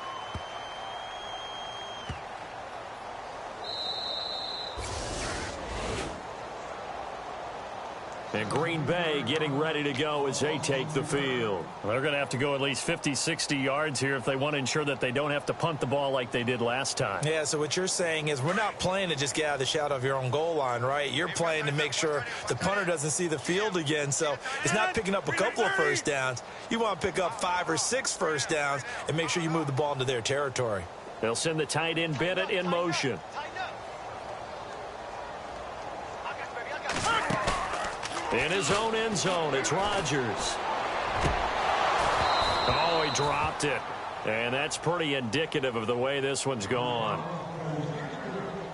And Green Bay getting ready to go as they take the field. They're going to have to go at least 50, 60 yards here if they want to ensure that they don't have to punt the ball like they did last time. Yeah, so what you're saying is we're not playing to just get out of the shadow of your own goal line, right? You're playing to make sure the punter doesn't see the field again. So it's not picking up a couple of first downs. You want to pick up 5 or 6 first downs and make sure you move the ball into their territory. They'll send the tight end Bennett in motion. In his own end zone, it's Rodgers. Oh, he dropped it. And that's pretty indicative of the way this one's gone.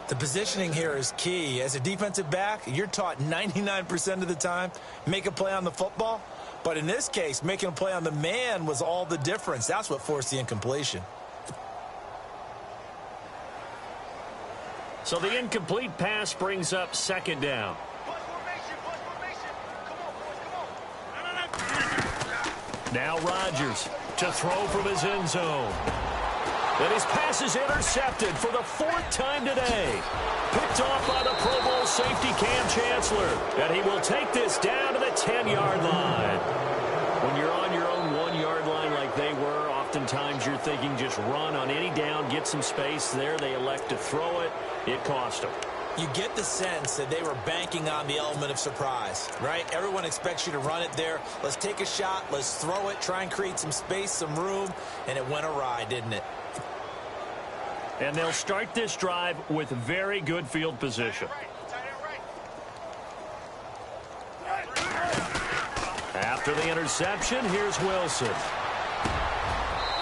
The positioning here is key. As a defensive back, you're taught 99% of the time, make a play on the football. But in this case, making a play on the man was all the difference. That's what forced the incompletion. So the incomplete pass brings up second down. Now Rodgers to throw from his end zone. And his pass is intercepted for the 4th time today. Picked off by the Pro Bowl safety Cam Chancellor. And he will take this down to the 10-yard line. When you're on your own 1-yard line like they were, oftentimes you're thinking just run on any down, get some space there. They elect to throw it. It cost them. You get the sense that they were banking on the element of surprise, right? Everyone expects you to run it there. Let's take a shot. Let's throw it. Try and create some space, some room. And it went awry, didn't it? And they'll start this drive with very good field position. After the interception, here's Wilson.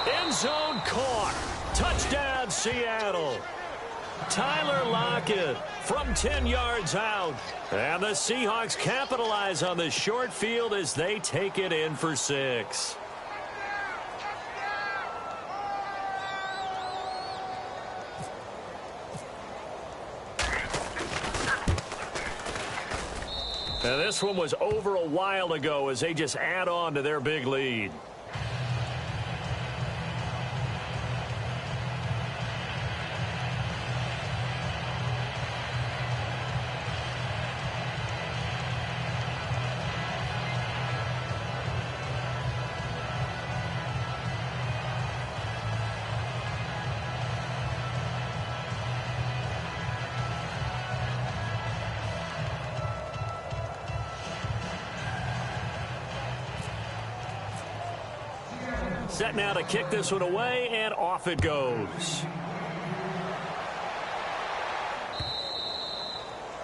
End zone caught. Touchdown, Seattle. Tyler Lockett from 10 yards out. And the Seahawks capitalize on the short field as they take it in for 6. Now this one was over a while ago as they just add on to their big lead. Set now to kick this one away, and off it goes.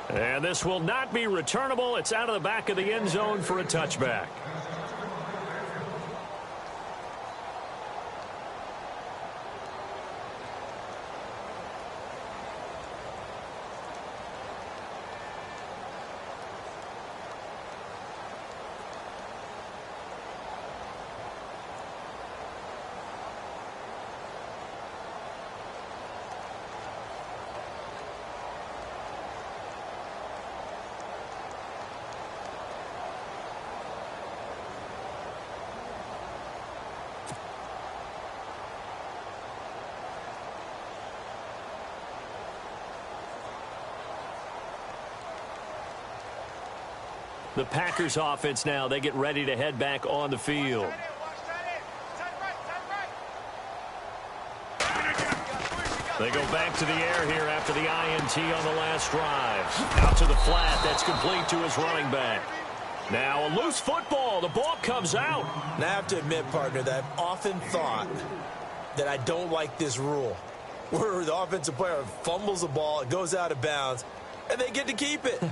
And this will not be returnable. It's out of the back of the end zone for a touchback. The Packers offense now, they get ready to head back on the field. They go back to the air here after the INT on the last drive. Out to the flat, that's complete to his running back. Now a loose football, the ball comes out. Now I have to admit, partner, that I've often thought that I don't like this rule, where the offensive player fumbles the ball, it goes out of bounds, and they get to keep it.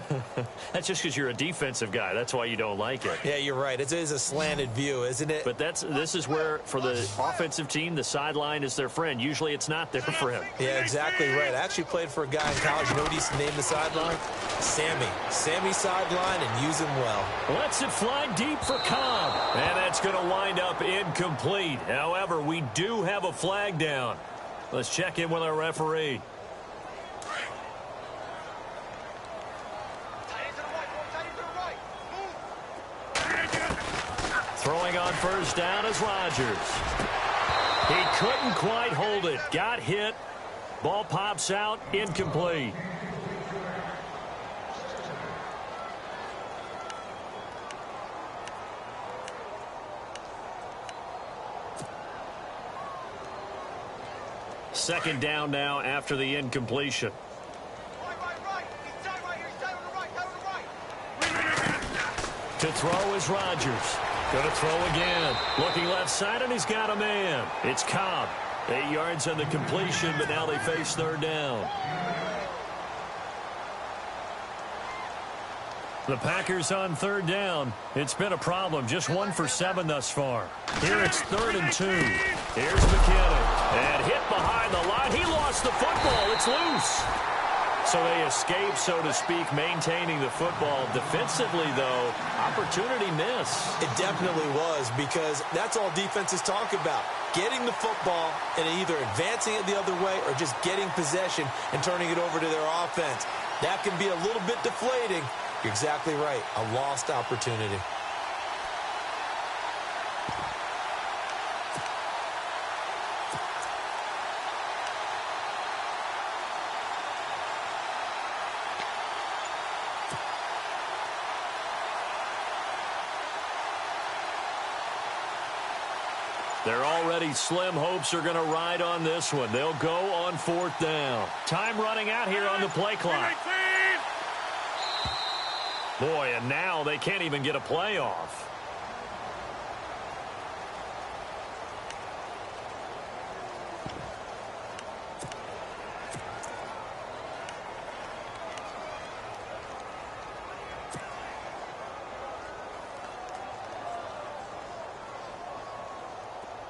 That's just because you're a defensive guy. That's why you don't like it. Yeah, you're right. It is a slanted view, isn't it? But this is where, for the offensive team, the sideline is their friend. Usually it's not their friend. Yeah, exactly right. I actually played for a guy in college. You know what he used to name the sideline? Sammy. Sammy sideline, and use him well. Lets it fly deep for Cobb. And that's going to wind up incomplete. However, we do have a flag down. Let's check in with our referee. Throwing on first down is Rodgers. He couldn't quite hold it. Got hit. Ball pops out. Incomplete. Second down now after the incompletion. To throw is Rodgers. Going to throw again. Looking left side, and he's got a man. It's Cobb. 8 yards on the completion, but now they face third down. The Packers on third down. It's been a problem. Just 1 for 7 thus far. Here it's 3rd and 2. Here's McKinnon. And hit behind the line. He lost the football. It's loose. So they escape, so to speak, maintaining the football. Defensively, though, opportunity miss. It definitely was, because that's all defenses talk about. Getting the football and either advancing it the other way or just getting possession and turning it over to their offense. That can be a little bit deflating. You're exactly right. A lost opportunity. Their already slim hopes are going to ride on this one. They'll go on 4th down. Time running out here on the play clock. Boy, and now they can't even get a play off.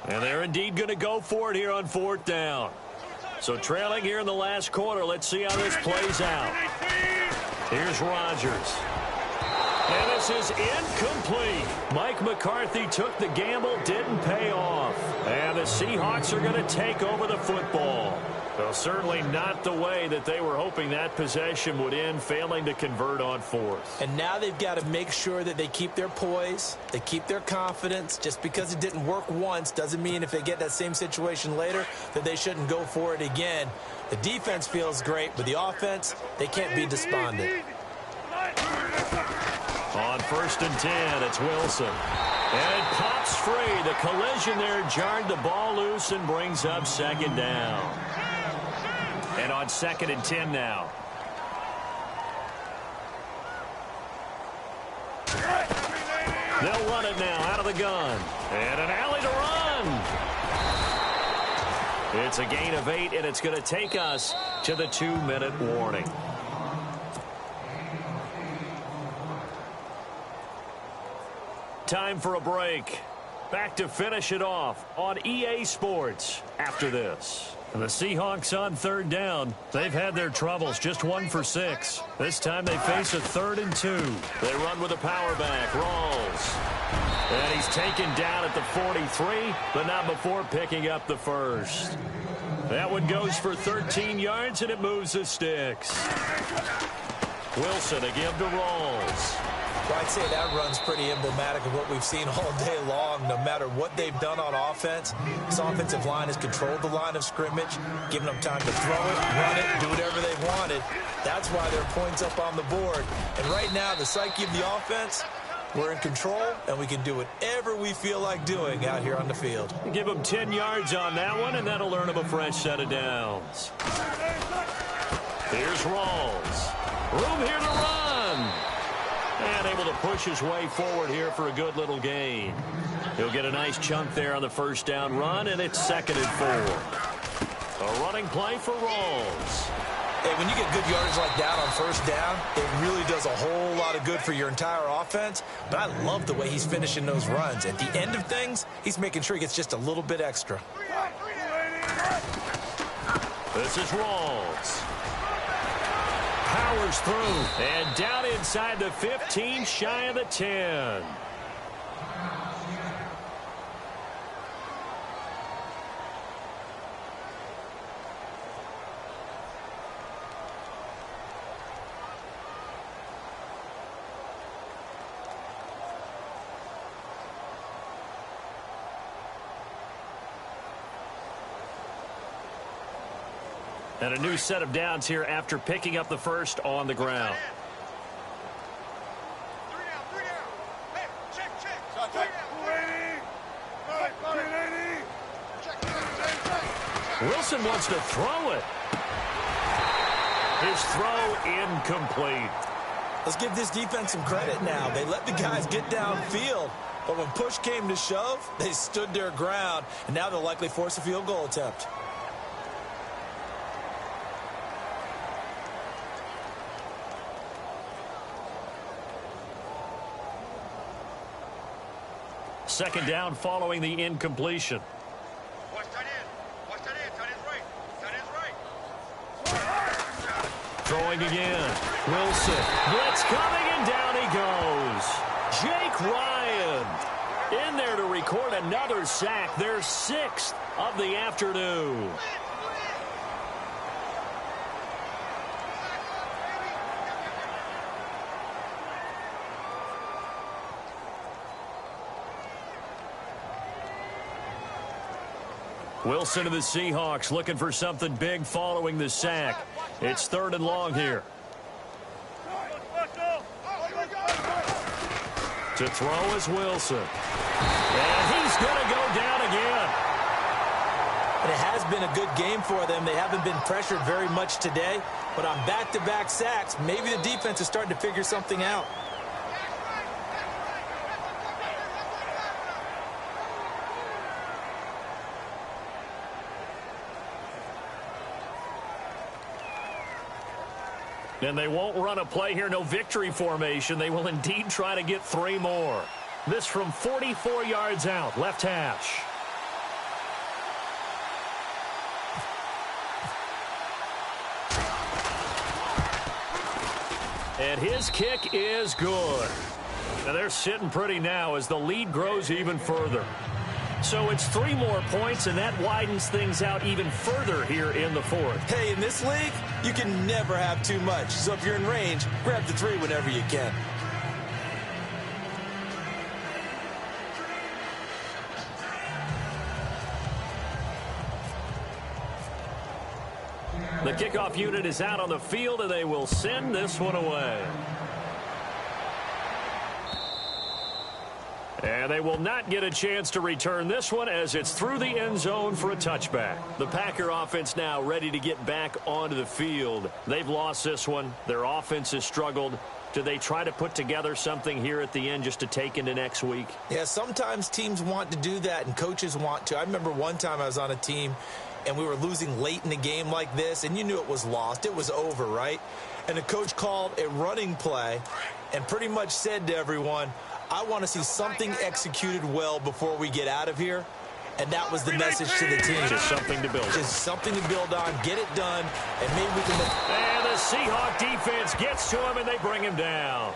And they're indeed going to go for it here on 4th down. So trailing here in the last quarter. Let's see how this plays out. Here's Rodgers. And this is incomplete. Mike McCarthy took the gamble, didn't pay off. And the Seahawks are going to take over the football. Well, certainly not the way that they were hoping that possession would end, failing to convert on 4th. And now they've got to make sure that they keep their poise, they keep their confidence. Just because it didn't work once doesn't mean if they get that same situation later that they shouldn't go for it again. The defense feels great, but the offense, they can't be despondent. On 1st and 10, it's Wilson. And it pops free. The collision there jarred the ball loose and brings up 2nd down. And on 2nd and 10 now. They'll run it now out of the gun. And an alley to run. It's a gain of 8, and it's going to take us to the 2-minute warning. Time for a break. Back to finish it off on EA Sports after this. And the Seahawks on 3rd down. They've had their troubles, just 1 for 6. This time they face a 3rd and 2. They run with a power back, Rawls. And he's taken down at the 43, but not before picking up the first. That one goes for 13 yards, and it moves the sticks. Wilson again to Rawls. Well, I'd say that run's pretty emblematic of what we've seen all day long. No matter what they've done on offense, this offensive line has controlled the line of scrimmage, given them time to throw it, run it, do whatever they've wanted. That's why there are points up on the board. And right now, the psyche of the offense, we're in control, and we can do whatever we feel like doing out here on the field. Give them 10 yards on that one, and that'll earn them a fresh set of downs. Here's Rawls. Room here to run. And able to push his way forward here for a good little gain. He'll get a nice chunk there on the 1st down run, and it's 2nd and 4. A running play for Rawls. Hey, when you get good yardage like that on first down, it really does a whole lot of good for your entire offense. But I love the way he's finishing those runs. At the end of things, he's making sure he gets just a little bit extra. This is Rawls. Powers through and down inside the 15, shy of the 10. And a new set of downs here after picking up the first on the ground. Wilson wants to throw it. His throw incomplete. Let's give this defense some credit now. They let the guys get downfield, but when push came to shove, they stood their ground, and now they'll likely force a field goal attempt. Second down following the incompletion. Watch that in. Watch that in. That is right. That is right. Throwing again. Wilson. Blitz coming, and down he goes. Jake Ryan in there to record another sack. Their 6th of the afternoon. Wilson of the Seahawks looking for something big following the sack. It's 3rd and long here. To throw is Wilson. And he's going to go down again. And it has been a good game for them. They haven't been pressured very much today, but on back-to-back sacks, maybe the defense is starting to figure something out. And they won't run a play here, no victory formation. They will indeed try to get 3 more. This from 44 yards out, left hash. And his kick is good. Now they're sitting pretty now as the lead grows even further. So it's 3 more points, and that widens things out even further here in the 4th. Hey, in this league, you can never have too much. So if you're in range, grab the 3 whenever you can. The kickoff unit is out on the field, and they will send this one away. And they will not get a chance to return this one as it's through the end zone for a touchback. The Packer offense now ready to get back onto the field. They've lost this one. Their offense has struggled. Do they try to put together something here at the end just to take into next week? Yeah, sometimes teams want to do that and coaches want to. I remember one time I was on a team and we were losing late in the game like this, and you knew it was lost. It was over, right? And the coach called a running play and pretty much said to everyone, I want to see something executed well before we get out of here. And that was the message to the team. Just something to build on. Just something to build on, get it done, and maybe we can... And the Seahawk defense gets to him, and they bring him down.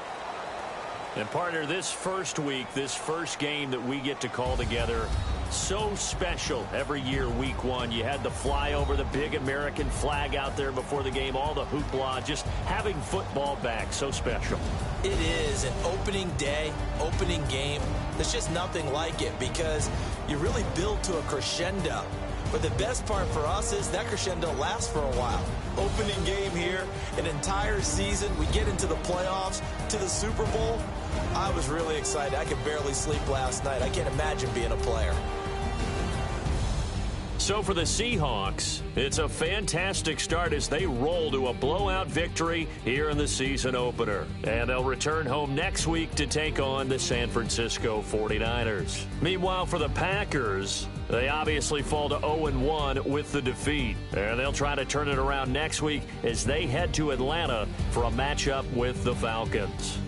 And, partner, this first week, this first game that we get to call together, so special every year, week 1. You had the flyover, the big American flag out there before the game, all the hoopla, just having football back, so special. It is an opening day, opening game. There's just nothing like it because you really build to a crescendo. But the best part for us is that crescendo lasts for a while. Opening game here, an entire season. We get into the playoffs, to the Super Bowl. I was really excited. I could barely sleep last night. I can't imagine being a player. So for the Seahawks, it's a fantastic start as they roll to a blowout victory here in the season opener. And they'll return home next week to take on the San Francisco 49ers. Meanwhile, for the Packers, they obviously fall to 0-1 with the defeat. And they'll try to turn it around next week as they head to Atlanta for a matchup with the Falcons.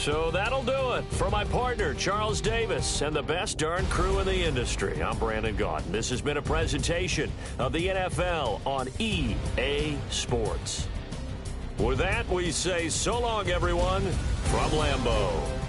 So that'll do it. For my partner, Charles Davis, and the best darn crew in the industry, I'm Brandon Gaudin. This has been a presentation of the NFL on EA Sports. With that, we say so long, everyone, from Lambeau.